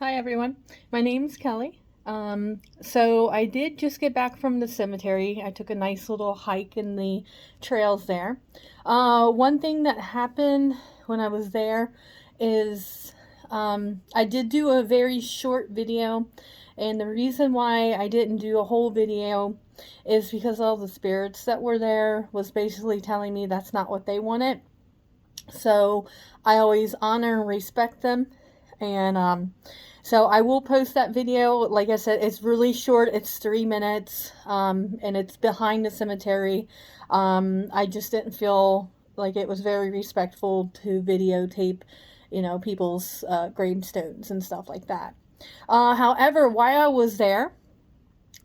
Hi everyone, my name's Kelly. So I did just get back from the cemetery. I took a nice little hike in the trails there. One thing that happened when I was there is I did do a very short video, and the reason why I didn't do a whole video is because all the spirits that were there was basically telling me that's not what they wanted. So I always honor and respect them, and so I will post that video. Like I said, it's really short. It's 3 minutes, and it's behind the cemetery. I just didn't feel like it was very respectful to videotape, people's gravestones and stuff like that. However, while I was there,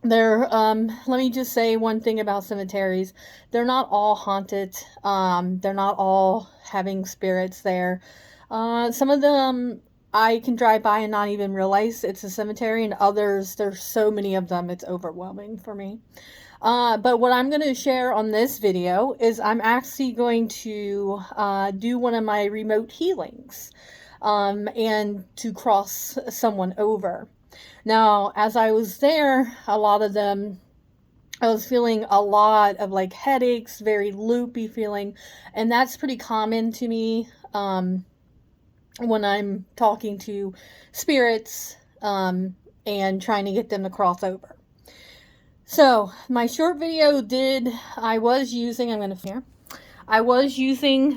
let me just say one thing about cemeteries. They're not all haunted. They're not all having spirits there. Some of them I can drive by and not even realize it's a cemetery, and others, there's so many of them, it's overwhelming for me. But what I'm going to share on this video is I'm actually going to do one of my remote healings, and to cross someone over. Now, as I was there, a lot of them, I was feeling a lot of like headaches, very loopy feeling, and that's pretty common to me when I'm talking to spirits and trying to get them to cross over. So, my short video I was using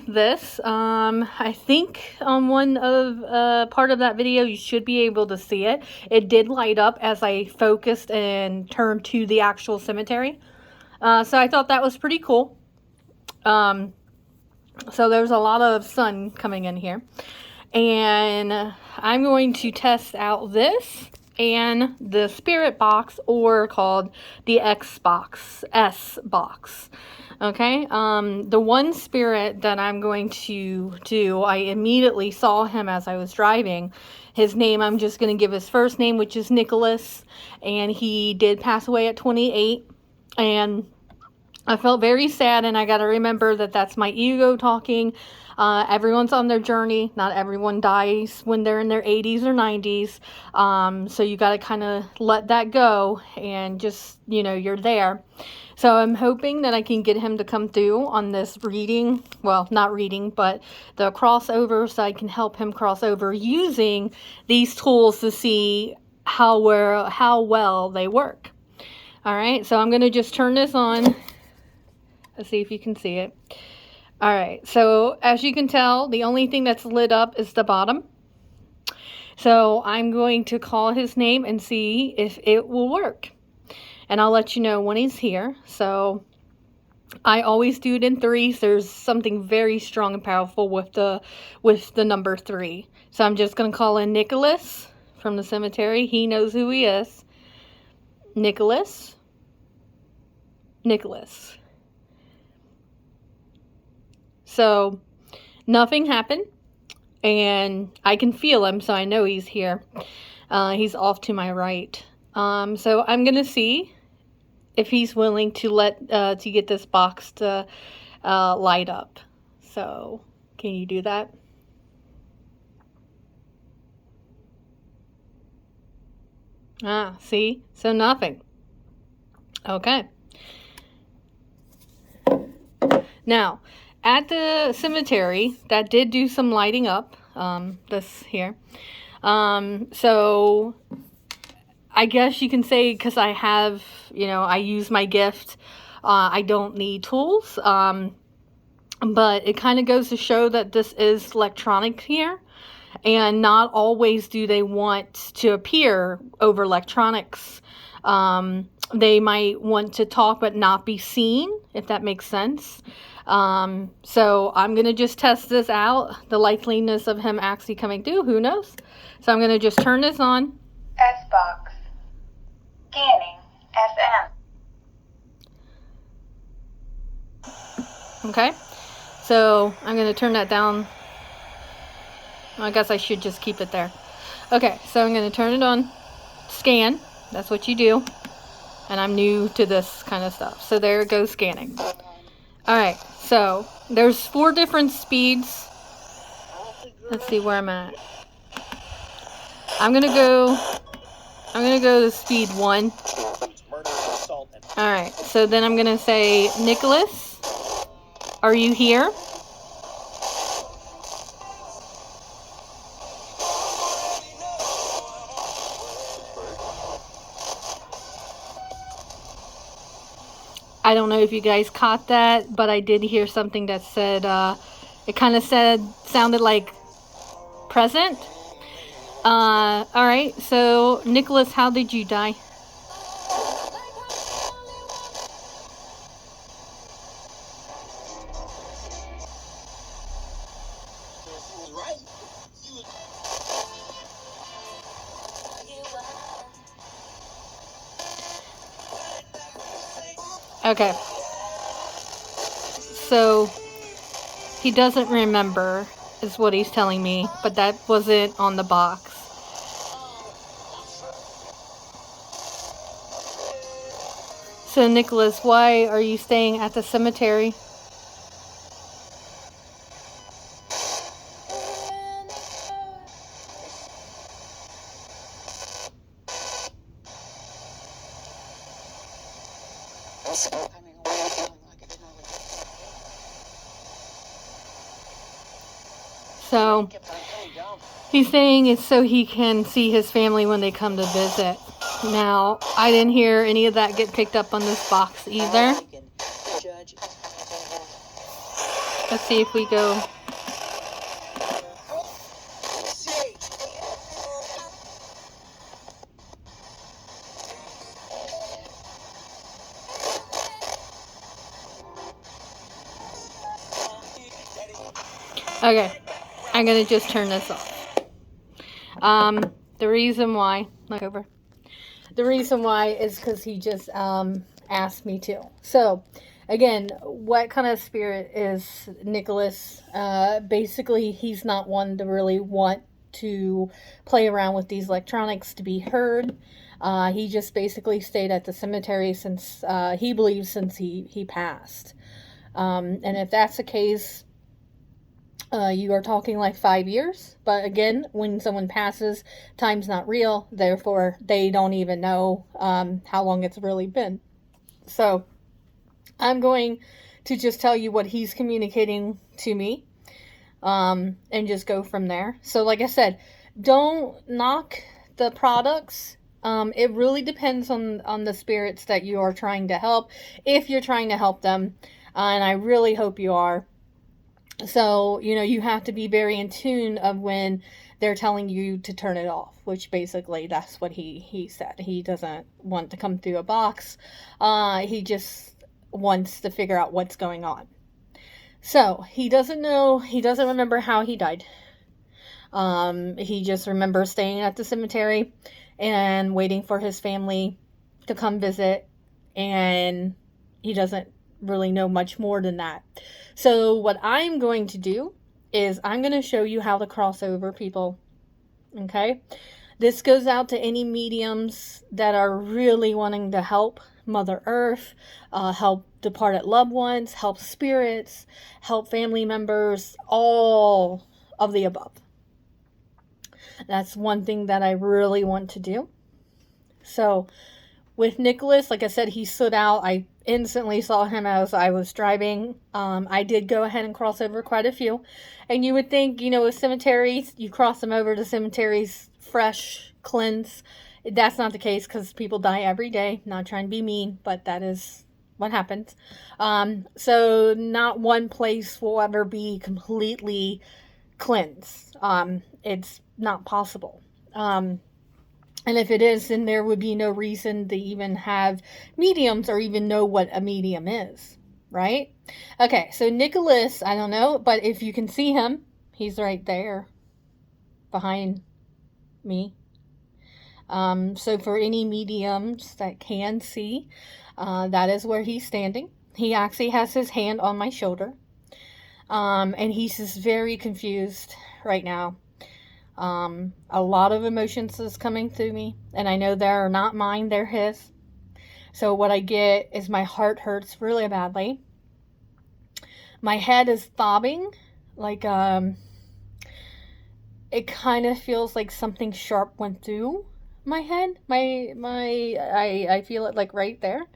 this. I think on one of part of that video you should be able to see it. It did light up as I focused and turned to the actual cemetery. So I thought that was pretty cool. So there's a lot of sun coming in here. And I'm going to test out this and the spirit box, or called the S box. Okay, the one spirit that I'm going to do, I immediately saw him as I was driving. His name, I'm just going to give his first name, which is Nicholas, and he did pass away at 28, and I felt very sad, and I got to remember that that's my ego talking. Everyone's on their journey. Not everyone dies when they're in their 80s or 90s. So you got to kind of let that go and just, you're there. So I'm hoping that I can get him to come through on this reading. Well, not reading, but the crossover, so I can help him cross over using these tools to see how well they work. All right, so I'm going to just turn this on. Let's see if you can see it. All right, so as you can tell, the only thing that's lit up is the bottom. So I'm going to call his name and see if it will work. And I'll let you know when he's here. So I always do it in threes. There's something very strong and powerful with the number 3. So I'm just going to call in Nicholas from the cemetery. He knows who he is. Nicholas. So nothing happened, and I can feel him, so I know he's here. He's off to my right. So I'm gonna see if he's willing to get this box to light up. So can you do that? See? So nothing. Okay. Now, at the cemetery, that did do some lighting up, this here. So I guess you can say, because I have, I use my gift, I don't need tools, but it kind of goes to show that this is electronic here, and not always do they want to appear over electronics. They might want to talk but not be seen, if that makes sense. So I'm going to just test this out, the likeliness of him actually coming through, who knows? So I'm going to just turn this on. S-Box. Scanning FM. Okay, so I'm going to turn that down. I guess I should just keep it there. Okay, so I'm going to turn it on. Scan, that's what you do. And I'm new to this kind of stuff. So there it goes, scanning. Alright, so there's 4 different speeds. Let's see where I'm at. I'm gonna go to speed 1. Alright, so then I'm gonna say, Nicholas, are you here? I don't know if you guys caught that, but I did hear something that said, it kind of sounded like present. Alright, so Nicholas, how did you die? Okay. So, he doesn't remember, is what he's telling me, but that wasn't on the box. So, Nicholas, why are you staying at the cemetery? So, he's saying it's so he can see his family when they come to visit. Now, I didn't hear any of that get picked up on this box either. Let's see if we go. Okay, I'm gonna just turn this off. The reason why, look over. The reason why is because he just asked me to. So, again, what kind of spirit is Nicholas? Basically, he's not one to really want to play around with these electronics to be heard. He just basically stayed at the cemetery since he believes since he passed. And if that's the case, you are talking like 5 years. But again, when someone passes, time's not real. Therefore, they don't even know how long it's really been. So, I'm going to just tell you what he's communicating to me. And just go from there. So, like I said, don't knock the products. It really depends on the spirits that you are trying to help. If you're trying to help them. And I really hope you are. So, you have to be very in tune of when they're telling you to turn it off, which basically that's what he said. He doesn't want to come through a box. He just wants to figure out what's going on. So, he doesn't remember how he died. He just remembers staying at the cemetery and waiting for his family to come visit, and he doesn't really know much more than that. So what I'm going to do is I'm going to show you how to cross over, people. Okay? This goes out to any mediums that are really wanting to help Mother Earth, help departed loved ones, help spirits, help family members, all of the above. That's one thing that I really want to do. So with Nicholas, like I said, he stood out. I instantly saw him as I was driving. I did go ahead and cross over quite a few. And you would think, with cemeteries, you cross them over to cemeteries, fresh, cleanse. That's not the case because people die every day. Not trying to be mean, but that is what happens. So not one place will ever be completely cleansed. It's not possible. And if it is, then there would be no reason to even have mediums or even know what a medium is, right? Okay, so Nicholas, I don't know, but if you can see him, he's right there behind me. So for any mediums that can see, that is where he's standing. He actually has his hand on my shoulder. And he's just very confused right now. A lot of emotions is coming through me, and I know they're not mine, they're his. So what I get is my heart hurts really badly. My head is throbbing, like it kind of feels like something sharp went through my head. I feel it like right there.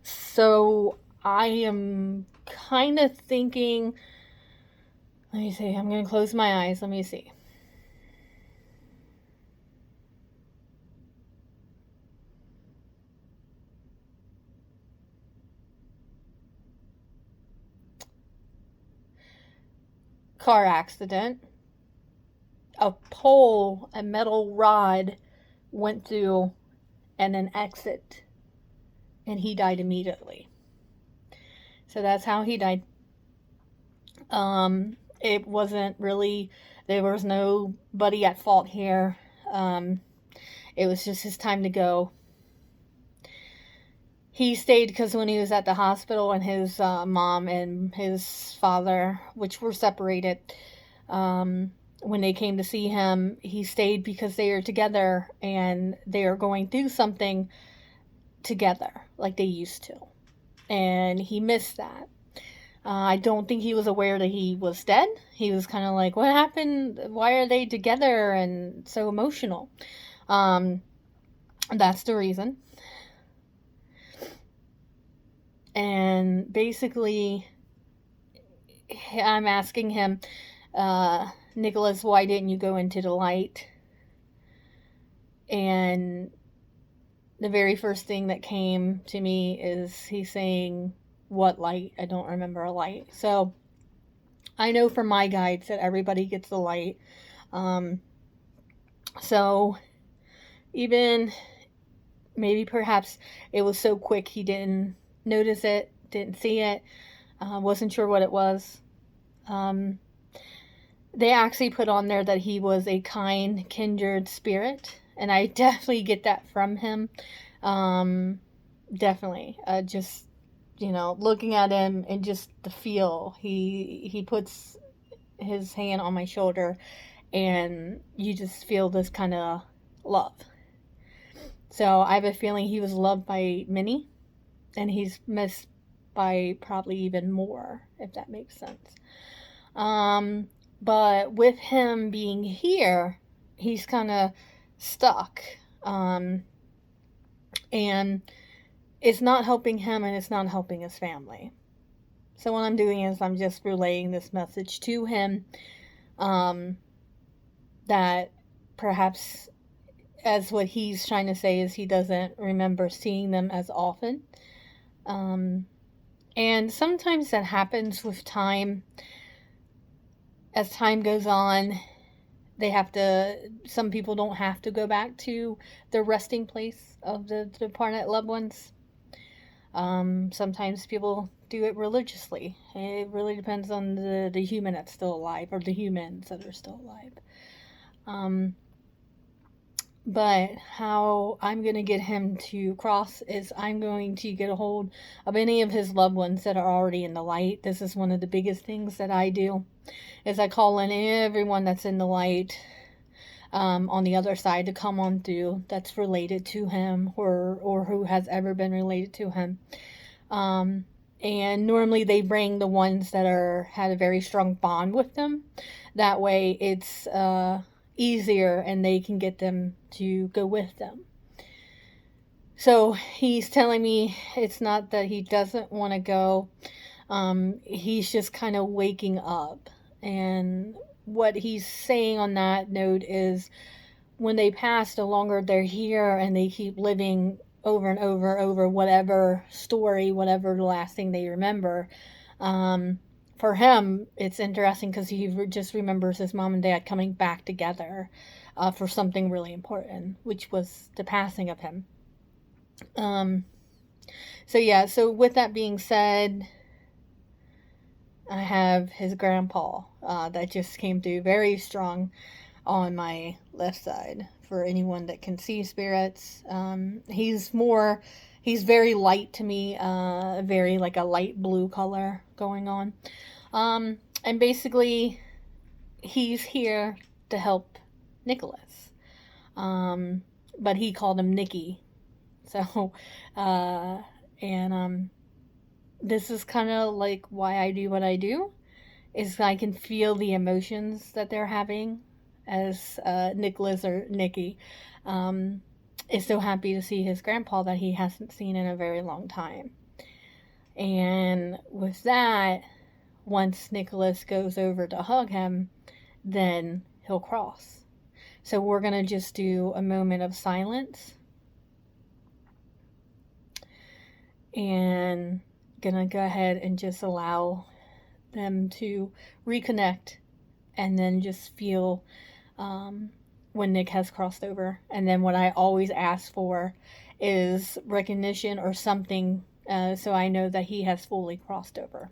So I am kind of thinking, let me see, I'm going to close my eyes. Let me see. Car accident. A pole, a metal rod went through and an exit, and he died immediately. So that's how he died. It wasn't really, there was nobody at fault here. It was just his time to go. He stayed because when he was at the hospital and his mom and his father, which were separated, when they came to see him, he stayed because they are together and they are going through something together like they used to. And he missed that. I don't think he was aware that he was dead. He was kind of like, what happened? Why are they together and so emotional? That's the reason. And basically, I'm asking him, Nicholas, why didn't you go into the light? And the very first thing that came to me is he's saying, what light? I don't remember a light. So I know from my guides that everybody gets the light. So even maybe perhaps it was so quick he didn't notice it, didn't see it, wasn't sure what it was. They actually put on there that he was a kind, kindred spirit, and I definitely get that from him. Definitely. Just, looking at him and just the feel. He puts his hand on my shoulder, and you just feel this kind of love. So I have a feeling he was loved by many, and he's missed by probably even more, if that makes sense. But with him being here, he's kind of stuck. And it's not helping him and it's not helping his family. So what I'm doing is I'm just relaying this message to him, that perhaps, as what he's trying to say, is he doesn't remember seeing them as often. And sometimes that happens with time. As time goes on, some people don't have to go back to the resting place of the departed loved ones. Sometimes people do it religiously. It really depends on the human that's still alive, or the humans that are still alive. But how I'm going to get him to cross is I'm going to get a hold of any of his loved ones that are already in the light. This is one of the biggest things that I do, is I call in everyone that's in the light, on the other side, to come on through, that's related to him, or who has ever been related to him. And normally they bring the ones that had a very strong bond with them. That way it's easier, and they can get them to go with them. So he's telling me it's not that he doesn't want to go. He's just kind of waking up. And what he's saying on that note is, when they pass, the longer they're here and they keep living over and over whatever story, whatever the last thing they remember. For him, it's interesting because he just remembers his mom and dad coming back together for something really important, which was the passing of him. So with that being said, I have his grandpa that just came through very strong on my left side. For anyone that can see spirits, he's very light to me, very like a light blue color going on. And basically he's here to help Nicholas. But he called him Nicky. So, this is kind of like why I do what I do, is I can feel the emotions that they're having, as Nicholas or Nicky, is so happy to see his grandpa that he hasn't seen in a very long time. And with that, once Nicholas goes over to hug him, then he'll cross. So we're going to just do a moment of silence. And gonna go ahead and just allow them to reconnect, and then just feel when Nick has crossed over. And then what I always ask for is recognition or something, so I know that he has fully crossed over.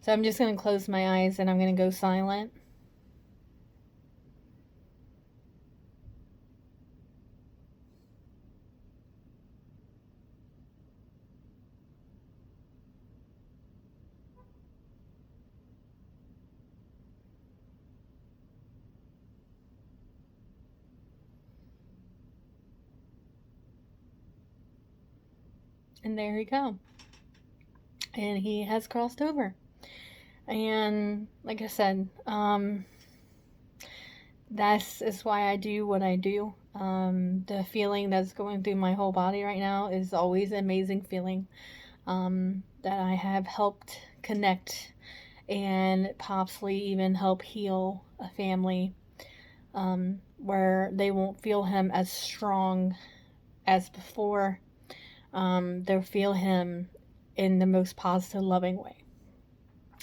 So I'm just going to close my eyes and I'm going to go silent. And there you go. And he has crossed over. And like I said, that is why I do what I do. The feeling that's going through my whole body right now is always an amazing feeling, that I have helped connect and possibly even help heal a family, where they won't feel him as strong as before. They'll feel him in the most positive, loving way,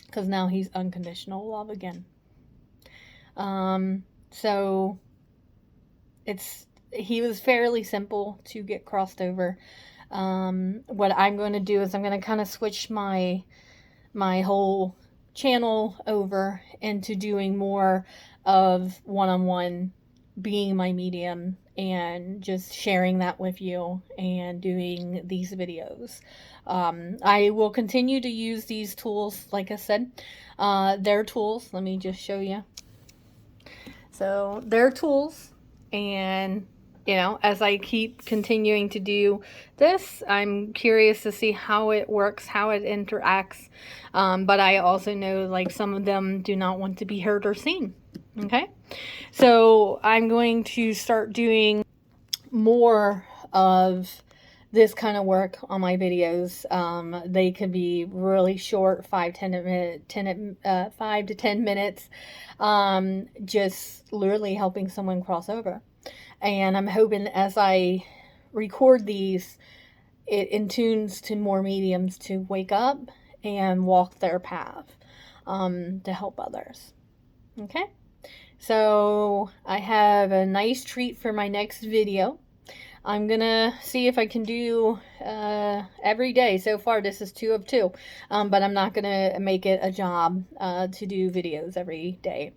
because now he's unconditional love again. So he was fairly simple to get crossed over. What I'm going to do is I'm going to kind of switch my whole channel over into doing more of one-on-one, being my medium, and just sharing that with you and doing these videos. I will continue to use these tools, like I said. They're tools. Let me just show you. So they're tools, and you know, as I keep continuing to do this, I'm curious to see how it works, how it interacts. But I also know, like, some of them do not want to be heard or seen. Okay, so I'm going to start doing more of this kind of work on my videos. They can be really short, 5 to 10 minutes, just literally helping someone cross over. And I'm hoping as I record these, it intunes to more mediums to wake up and walk their path, to help others. Okay, so I have a nice treat for my next video. I'm gonna see if I can do every day. So far this is 2 of 2, but I'm not gonna make it a job to do videos every day.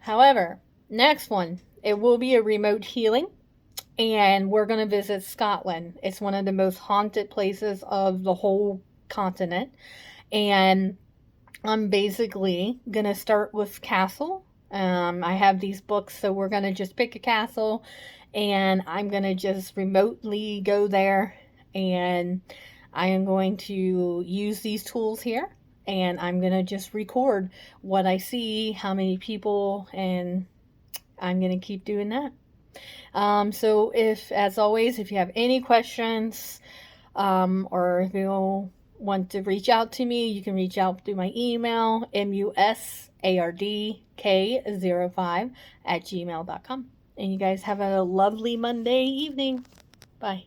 However, next one, it will be a remote healing, and we're gonna visit Scotland. It's one of the most haunted places of the whole continent, and I'm basically gonna start with castle. I have these books, so we're gonna just pick a castle, and I'm going to just remotely go there, and I am going to use these tools here, and I'm going to just record what I see, how many people, and I'm going to keep doing that. So as always, if you have any questions, or if you want to reach out to me, you can reach out through my email, musardk05@gmail.com. And you guys have a lovely Monday evening. Bye.